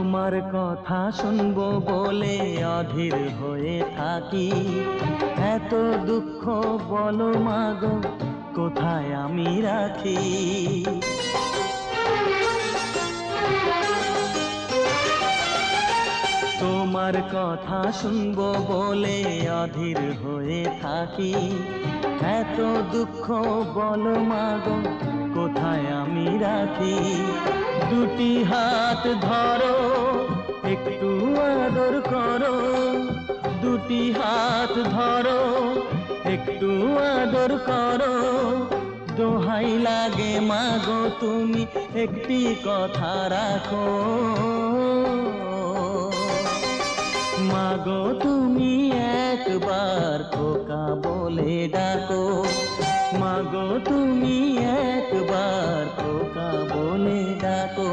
তোমার কথা শুনবো বলে অধীর হয়ে থাকি। এত দুঃখ বলো মাগো কোথায় আমি রাখি। তোমার কথা শুনবো বলে অধীর হয়ে থাকি। এত দুঃখ বলো মাগো কোথায় আমি রাখি। দুটি হাত ধরো একটু আদর করো, দুটি হাত ধরো একটু আদর করো। দোহাই লাগে মাগো তুমি একটি কথা রাখো। মাগো তুমি একবার খোকা বলে ডাকো। মাগো তুমি একবার খোকা বলে ডাকো।